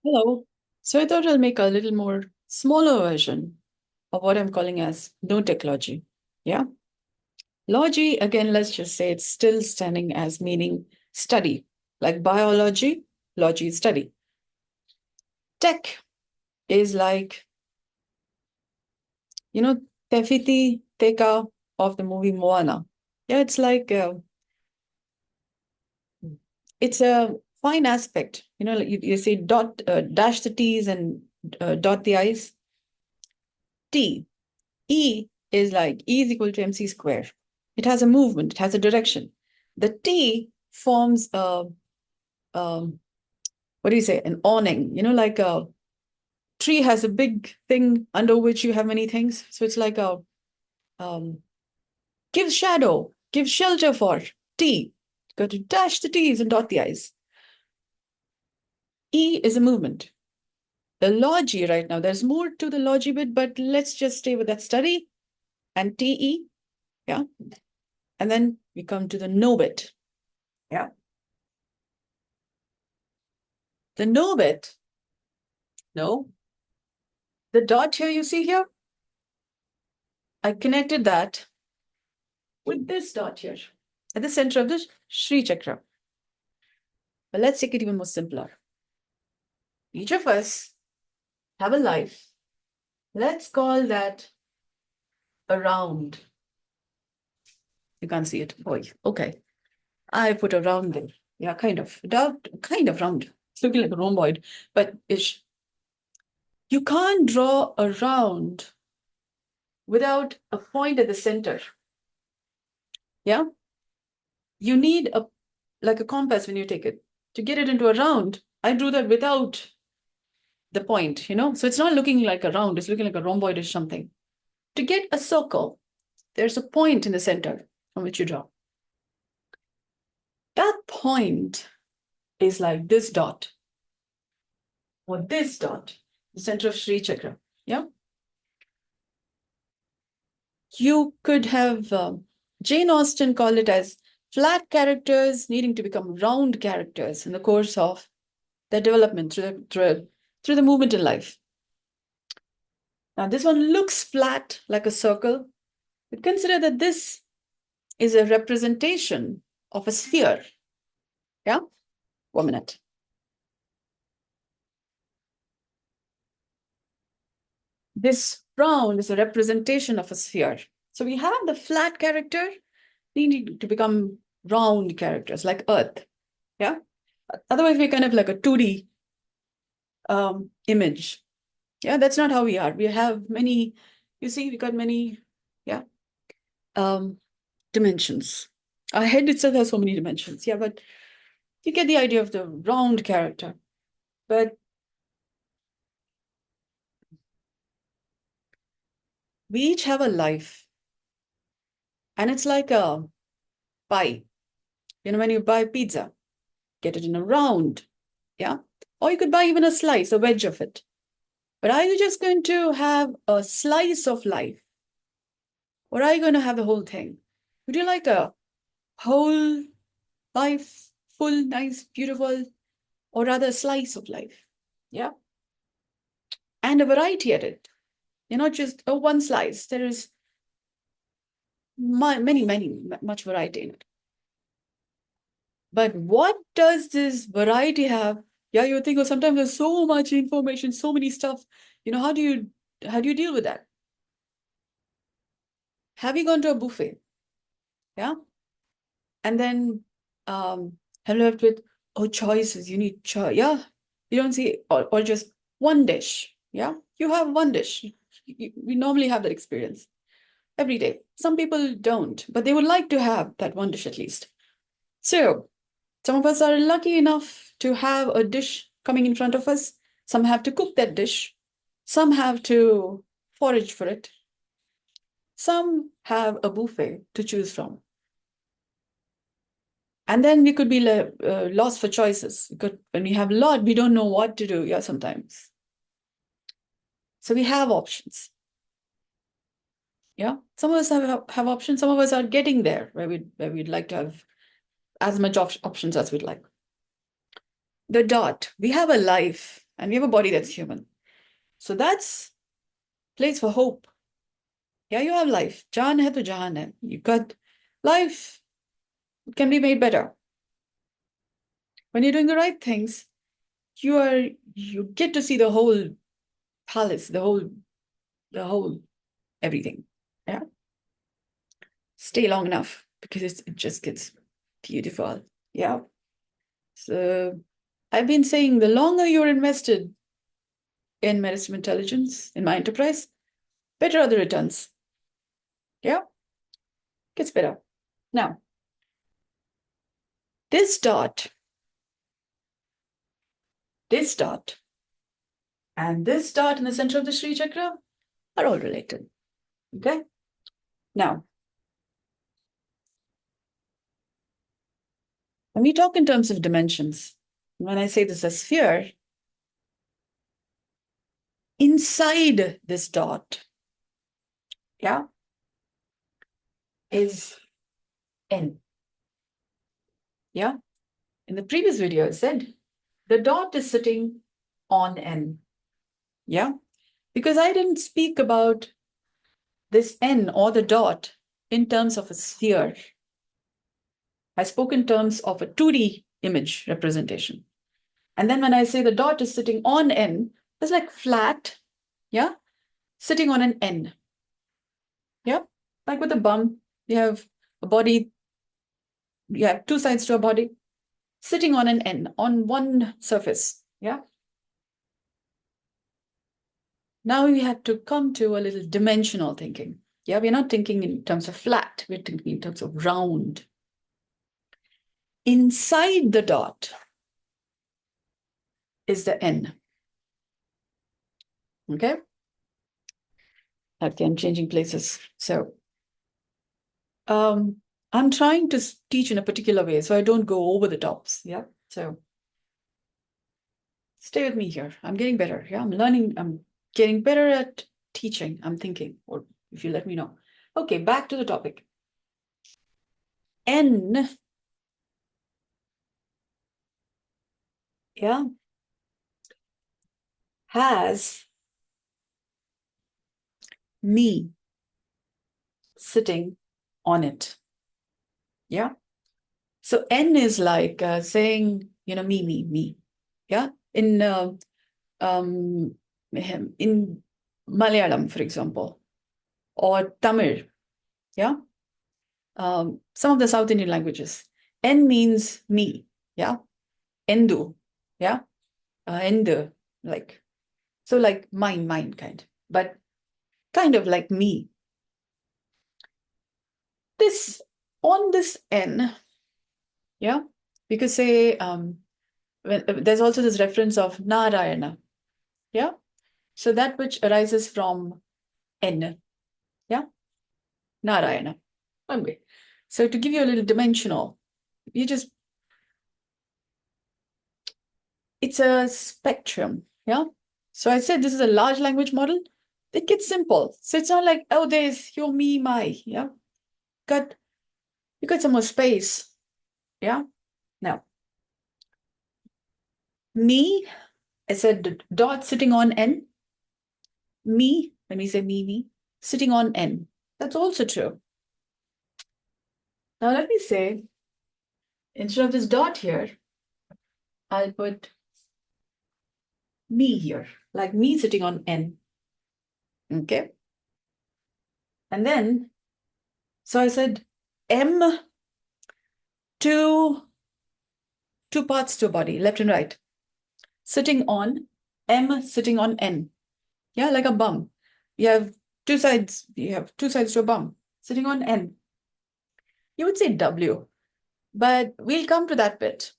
Hello. So I thought I'll make a little more smaller version of what I'm calling as no-tech logi. Yeah. Logi, again, let's just say it's still standing as meaning study, like biology, logi is study. Tech is like, you know, Tefiti Teka of the movie Moana. Yeah, it's like, it's a fine aspect. Like you say dash the T's and dot the I's. T. E is like E is equal to MC square. It has a movement, it has a direction. The T forms um, what do you say, an awning, like a tree has a big thing under which you have many things. So it's like um, give shadow, give shelter for T. Got to dash the T's and dot the I's. E is a movement. The logi right now, there's more to the logi bit, but let's just stay with that study and TE. Yeah. And then we come to the no bit. Yeah. The no bit, no. The dot here you see here, I connected that with this dot here at the center of the Shri Chakra. But let's take it even more simpler. Each of us have a life. Let's call that a round. You can't see it. Boy, okay. I put a round there. Yeah, kind of. Kind of round. It's looking like a rhomboid, but ish. You can't draw a round without a point at the center. Yeah? You need like a compass when you take it. To get it into a round, I drew that without the point. So it's not looking like a round, it's looking like a rhomboid or something. To get a circle, there's a point in the center on which you draw. That point is like this dot or this dot, the center of Shri Chakra. Yeah. You could have Jane Austen call it as flat characters needing to become round characters in the course of their development through the movement in life. Now, this one looks flat like a circle, but consider that this is a representation of a sphere. Yeah? 1 minute. This round is a representation of a sphere. So we have the flat character needing to become round characters like Earth. Yeah? Otherwise, we're kind of like a 2D image. Yeah, that's not how we are. We have many, you see, we got many, yeah, dimensions. Our head itself has so many dimensions. Yeah, but you get the idea of the round character. But we each have a life. And it's like a pie. When you buy pizza, get it in a round. Yeah. Or you could buy even a slice, a wedge of it. But are you just going to have a slice of life? Or are you going to have the whole thing? Would you like a whole life, full, nice, beautiful, or rather a slice of life? Yeah. And a variety at it. You're not just one slice. There is much variety in it. But what does this variety have? Yeah, you think, oh, sometimes there's so much information, so many stuff. How do you deal with that? Have you gone to a buffet? Yeah. And then have left with, oh, choices. You need choice. Yeah. You don't see, or just one dish. Yeah. You have one dish. We normally have that experience every day. Some people don't, but they would like to have that one dish at least. So some of us are lucky enough to have a dish coming in front of us. Some have to cook that dish. Some have to forage for it. Some have a buffet to choose from. And then we could be lost for choices. When we have a lot, we don't know what to do. Yeah, sometimes. So we have options. Yeah, some of us have options. Some of us are getting there where we'd like to have as much options as we'd like. The dot. We have a life. and we have a body that's human. So that's place for hope. Yeah, you have life. Jaan hai to jahan hai. You got life. It can be made better. When you're doing the right things, you get to see the whole palace, the whole everything. Yeah. Stay long enough because it just gets beautiful. Yeah. So I've been saying the longer you're invested in Meristem Intelligence, in my enterprise, better are the returns. Yeah. Gets better. Now, this dot, and this dot in the center of the Shri Chakra are all related. Okay. Now, when we talk in terms of dimensions, when I say this is a sphere, inside this dot, yeah, is N. Yeah. In the previous video, I said the dot is sitting on N. Yeah. Because I didn't speak about this N or the dot in terms of a sphere. I spoke in terms of a 2D image representation. And then when I say the dot is sitting on N, it's like flat, yeah, sitting on an N. Yeah, like with a bum, you have a body, you have two sides to a body, sitting on an N, on one surface. Yeah. Now we have to come to a little dimensional thinking. Yeah, we're not thinking in terms of flat, we're thinking in terms of round. Inside the dot is the N. Okay. Okay, I'm changing places. So I'm trying to teach in a particular way, so I don't go over the tops. Yeah. So stay with me here. I'm getting better. Yeah, I'm learning. I'm getting better at teaching. I'm thinking, or if you let me know. Okay, back to the topic. N, yeah, has me sitting on it. Yeah. So N is like saying, me. Yeah. In Malayalam, for example, or Tamil. Yeah. Some of the South Indian languages. N means me. Yeah. Endu. Yeah. Endu. Like, so like mine kind, but kind of like me. On this N, yeah, because say, there's also this reference of Narayana. Yeah. So that which arises from N. Yeah. Narayana. Okay. So to give you a little dimensional, it's a spectrum. Yeah. So I said this is a large language model. It gets simple. So it's not like, oh, there's your, me, my. Yeah. You got some more space. Yeah. Now, me, I said dot sitting on N. Me, when we say me, sitting on N. That's also true. Now let me say, instead of this dot here, I'll put me here, like me sitting on N. Okay. And then, so I said M, two parts to a body, left and right, sitting on M, sitting on N. Yeah, like a bum. You have two sides to a bum, sitting on N. You would say W, but we'll come to that bit.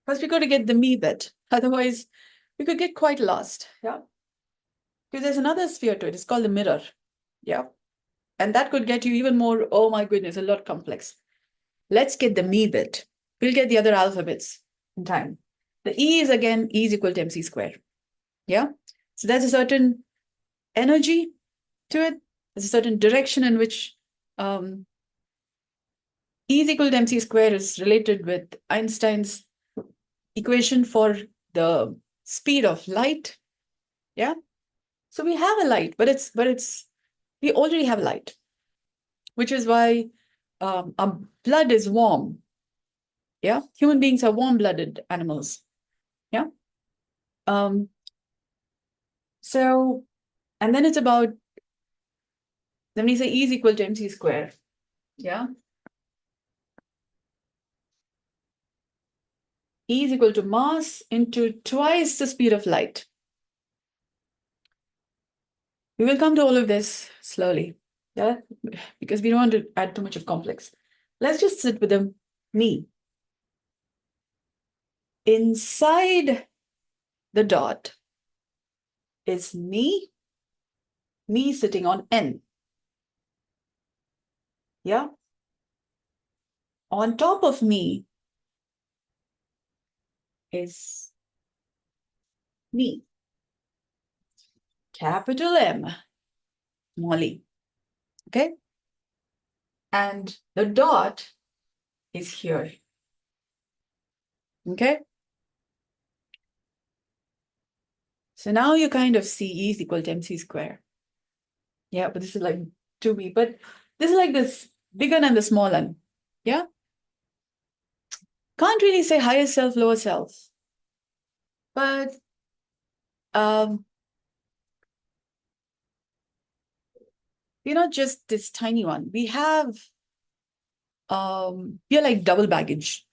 First, we got to get the me bit. Otherwise, we could get quite lost. Yeah. Because there's another sphere to it. It's called the mirror. Yeah. And that could get you even more, oh my goodness, a lot complex. Let's get the me bit. We'll get the other alphabets in time. The E is again, E is equal to MC square. Yeah. So there's a certain energy to it. There's a certain direction in which E is equal to MC square is related with Einstein's equation for the speed of light. Yeah. So we have a light, but we already have light, which is why our blood is warm. Yeah. Human beings are warm-blooded animals. Yeah. So, and then it's about, then we say E is equal to mc square. Yeah. E is equal to mass into twice the speed of light. We will come to all of this slowly, yeah, because we don't want to add too much of complex. Let's just sit with them. Me. Inside the dot is me sitting on N. Yeah. On top of me is me. Capital M, Molly. Okay. And the dot is here. Okay. So now you kind of see E is equal to mc square. Yeah, but this is like 2b, but this is like this bigger than the small one. Yeah. Can't really say higher self, lower self. But we're not just this tiny one. We have we're like double baggage.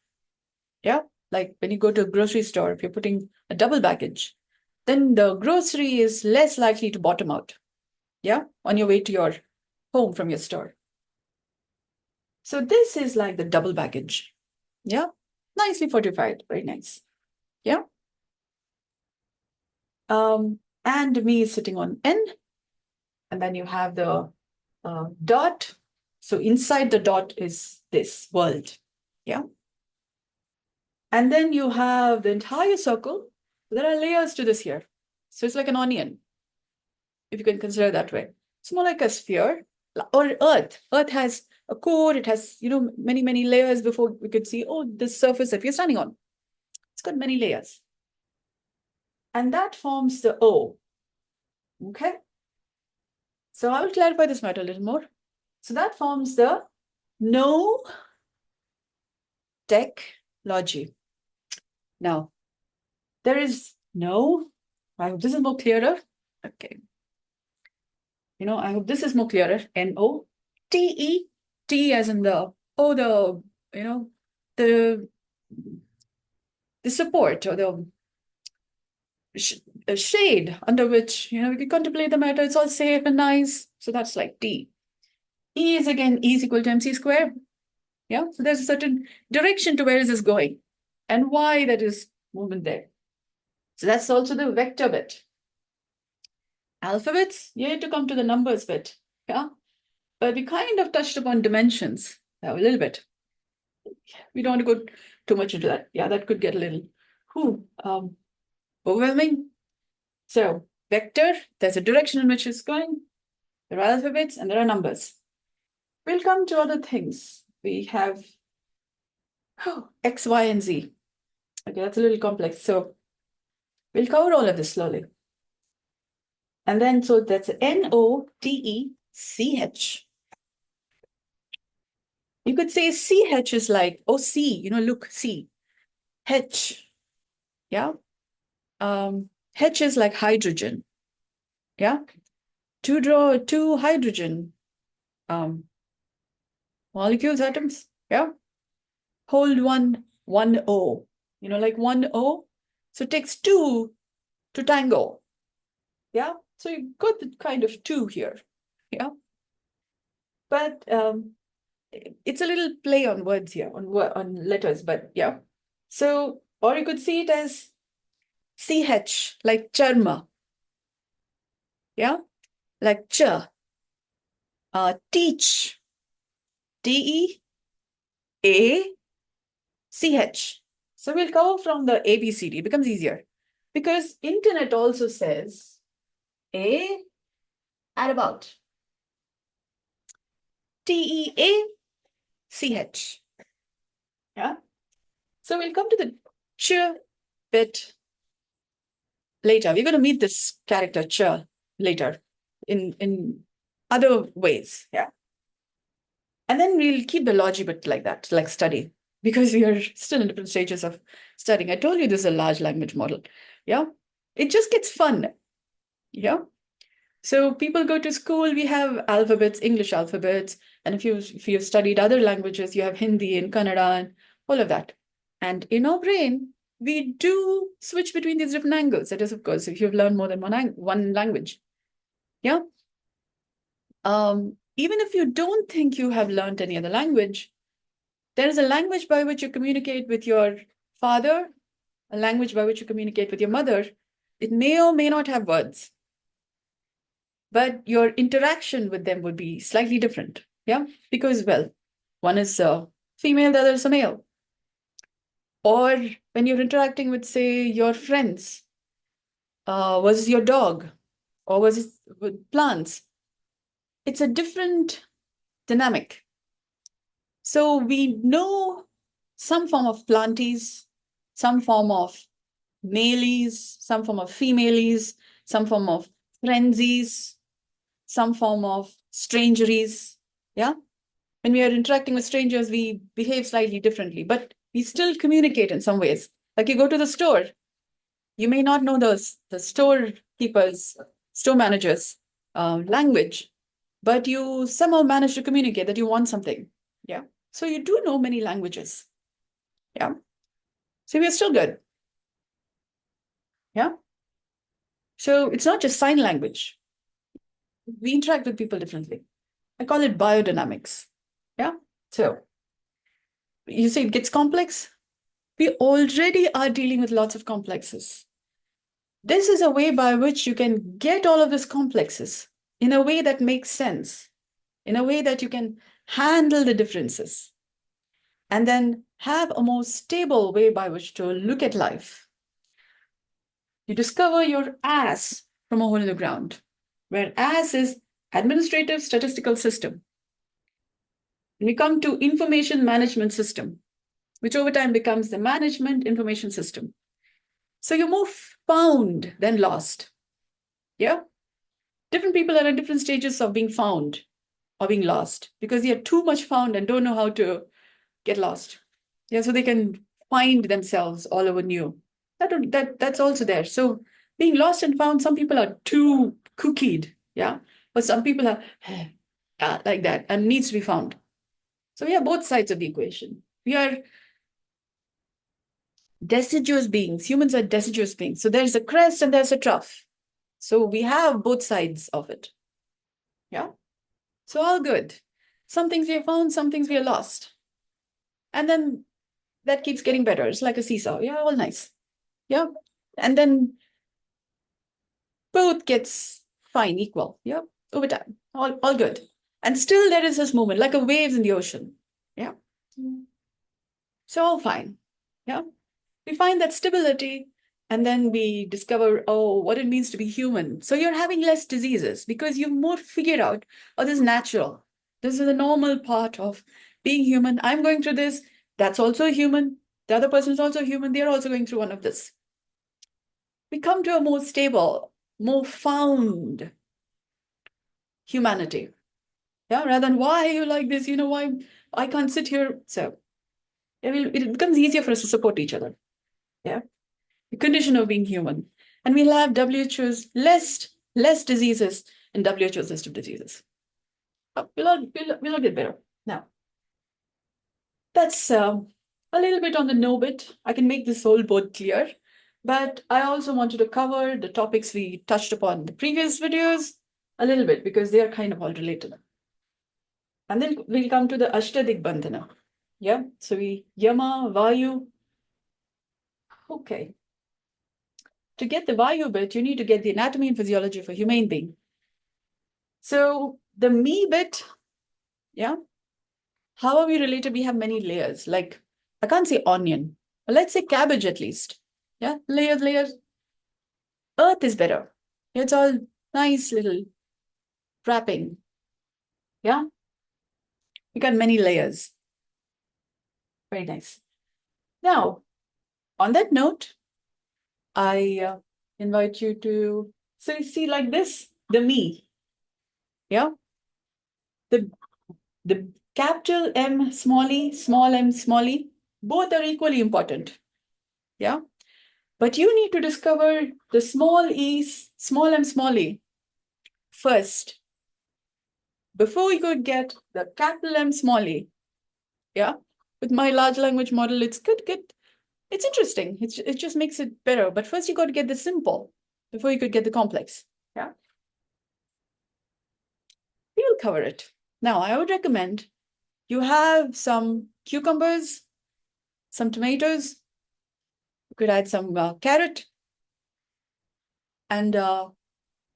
Yeah. Like when you go to a grocery store, if you're putting a double baggage, then the grocery is less likely to bottom out. Yeah. On your way to your home from your store. So this is like the double baggage. Yeah. Nicely fortified. Very nice. Yeah. And me is sitting on N. And then you have the dot. So inside the dot is this world. Yeah. And then you have the entire circle. There are layers to this here. So it's like an onion, if you can consider it that way. It's more like a sphere or Earth. Earth has a core. It has, many, many layers before we could see, oh, this surface that we're standing on. It's got many layers. And that forms the O. Okay. So I will clarify this matter a little more. So that forms the no technology. Now, there is no, I hope this is more clearer. Okay. I hope this is more clearer. N-O-T-E, T as in the, the support or the shade under which, we can contemplate the matter. It's all safe and nice. So that's like T. E is again, E is equal to mc square. Yeah. So there's a certain direction to where is this going and why that is movement there. So that's also the vector bit. Alphabets, you need to come to the numbers bit. Yeah. But we kind of touched upon dimensions a little bit. We don't want to go too much into that. Yeah, that could get a little overwhelming. So vector, there's a direction in which it's going. There are alphabets and there are numbers. We'll come to other things. We have X, Y, and Z. Okay, that's a little complex. So we'll cover all of this slowly. And then, so that's N-O-T-E-C-H. You could say CH is like, oh, C, look, C. H. Yeah. H is like hydrogen. Yeah. Two hydrogen molecules, atoms. Yeah. Hold one O. Like one O. So it takes two to tango. Yeah. So you've got the kind of two here. Yeah. But it's a little play on words here, on letters, but yeah. So, or you could see it as CH, like charma. Yeah. Like ch. Teach. T-E-A-C-H. So we'll cover from the ABCD. It becomes easier. Because internet also says A at about. T-E-A-C-H. Yeah. So we'll come to the ch bit later. We're going to meet this character, Ch, later in other ways. Yeah. And then we'll keep the logic bit like that, like study, because we are still in different stages of studying. I told you this is a large language model. Yeah. It just gets fun. Yeah. So people go to school, we have alphabets, English alphabets. And if you've studied other languages, you have Hindi and Kannada and all of that. And in our brain, we do switch between these different angles. That is, of course, if you've learned more than one language. Yeah. Even if you don't think you have learned any other language, there is a language by which you communicate with your father, a language by which you communicate with your mother. It may or may not have words, but your interaction with them would be slightly different. Yeah, because, well, one is a female, the other is a male. Or when you're interacting with, say, your friends, was it your dog or was it with plants? It's a different dynamic. So we know some form of planties, some form of maleys, some form of femaleys, some form of frenzies, some form of strangeries. Yeah. When we are interacting with strangers, we behave slightly differently, but we still communicate in some ways. Like you go to the store, you may not know the storekeepers, store managers' language, but you somehow manage to communicate that you want something. Yeah. So you do know many languages. Yeah. So we're still good. Yeah. So it's not just sign language. We interact with people differently. I call it biodynamics. Yeah. So you see, it gets complex. We already are dealing with lots of complexes. This is a way by which you can get all of these complexes in a way that makes sense, in a way that you can handle the differences, and then have a more stable way by which to look at life. You discover your AS from a hole in the ground, where AS is Administrative Statistical System. And we come to Information Management System, which over time becomes the Management Information System. So you're more found than lost. Yeah? Different people are at different stages of being found or being lost because they are too much found and don't know how to get lost. Yeah, so they can find themselves all over new. That's also there. So being lost and found, some people are too cookied, yeah, but some people are like that and needs to be found. So we have both sides of the equation. We are deciduous beings. Humans are deciduous beings. So there's a crest and there's a trough. So we have both sides of it. Yeah. So all good. Some things we have found, some things we are lost. And then that keeps getting better. It's like a seesaw. Yeah, all nice. Yeah. And then both gets fine, equal. Yeah. Over time. All good. And still there is this movement, like a waves in the ocean. Yeah. So all fine. Yeah. We find that stability and then we discover, oh, what it means to be human. So you're having less diseases because you've more figured out, oh, this is natural. This is a normal part of being human. I'm going through this. That's also a human. The other person is also human. They're also going through one of this. We come to a more stable, more found humanity. Yeah, rather than why are you like this? You know, why I can't sit here. So it becomes easier for us to support each other. Yeah. The condition of being human. And we'll have WHO's less diseases in WHO's list of diseases. We'll all get better. Now, that's a little bit on the no bit. I can make this whole board clear, but I also wanted to cover the topics we touched upon in the previous videos a little bit because they are kind of all related. And then we'll come to the Ashtadigbandhana. Yeah, so we Yama, Vayu. Okay. To get the Vayu bit, you need to get the anatomy and physiology of a human being. So the me bit, yeah, how are we related? We have many layers. Like, I can't say onion, but let's say cabbage at least. Yeah, layers, layers. Earth is better. It's all nice little wrapping. Yeah, we got many layers. Very nice. Now, on that note, I invite you to, so you see like this, the me. Yeah. The capital M, small e, small m, small e, both are equally important. Yeah. But you need to discover the small e's, small m, small e first before you could get the capital M, small e. Yeah. With my large language model, it's good. It's interesting. It just makes it better. But first, you got to get the simple before you could get the complex. Yeah. We'll cover it. Now, I would recommend you have some cucumbers, some tomatoes. You could add some carrot and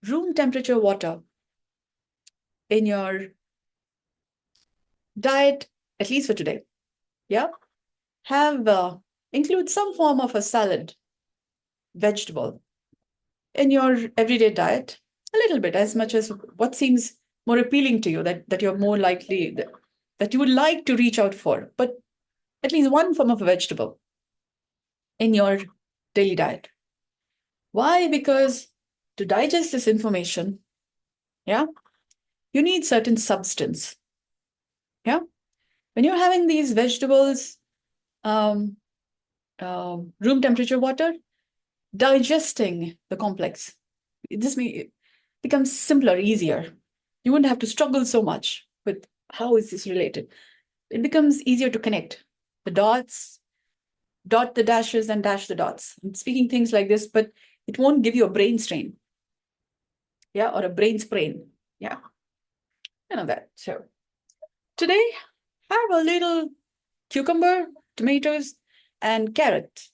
room temperature water in your diet, at least for today. Yeah. Have include some form of a salad, vegetable in your everyday diet, a little bit, as much as what seems more appealing to you, that you're more likely that you would like to reach out for, but at least one form of a vegetable in your daily diet. Why? Because to digest this information, yeah, you need certain substance. Yeah. When you're having these vegetables, room temperature water, digesting the complex, this becomes simpler, easier. You wouldn't have to struggle so much with how is this related. It becomes easier to connect the dots, dot the dashes and dash the dots. I'm speaking things like this, but it won't give you a brain strain. Yeah, or a brain sprain. Yeah, I know that. So today, have a little cucumber, tomatoes, and carrot.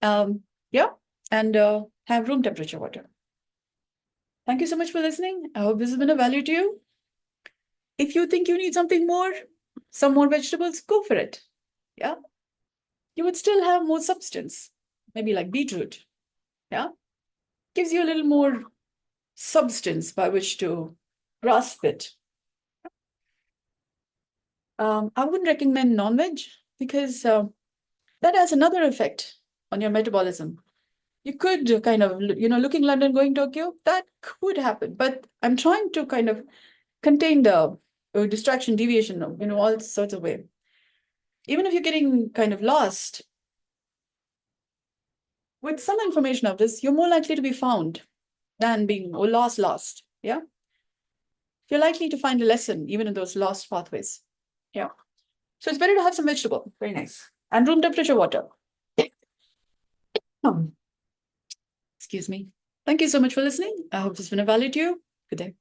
Yeah, and have room temperature water. Thank you so much for listening. I hope this has been of value to you. If you think you need something more, some more vegetables, go for it. Yeah, you would still have more substance, maybe like beetroot. Yeah, gives you a little more substance by which to grasp it. I wouldn't recommend non-veg because that has another effect on your metabolism. You could kind of, looking London, going Tokyo, that could happen. But I'm trying to kind of contain the distraction, deviation, all sorts of way. Even if you're getting kind of lost, with some information of this, you're more likely to be found than being lost. Yeah. You're likely to find a lesson even in those lost pathways. Yeah. So it's better to have some vegetable. Very nice. And room temperature water. Excuse me. Thank you so much for listening. I hope this has been of value to you. Good day.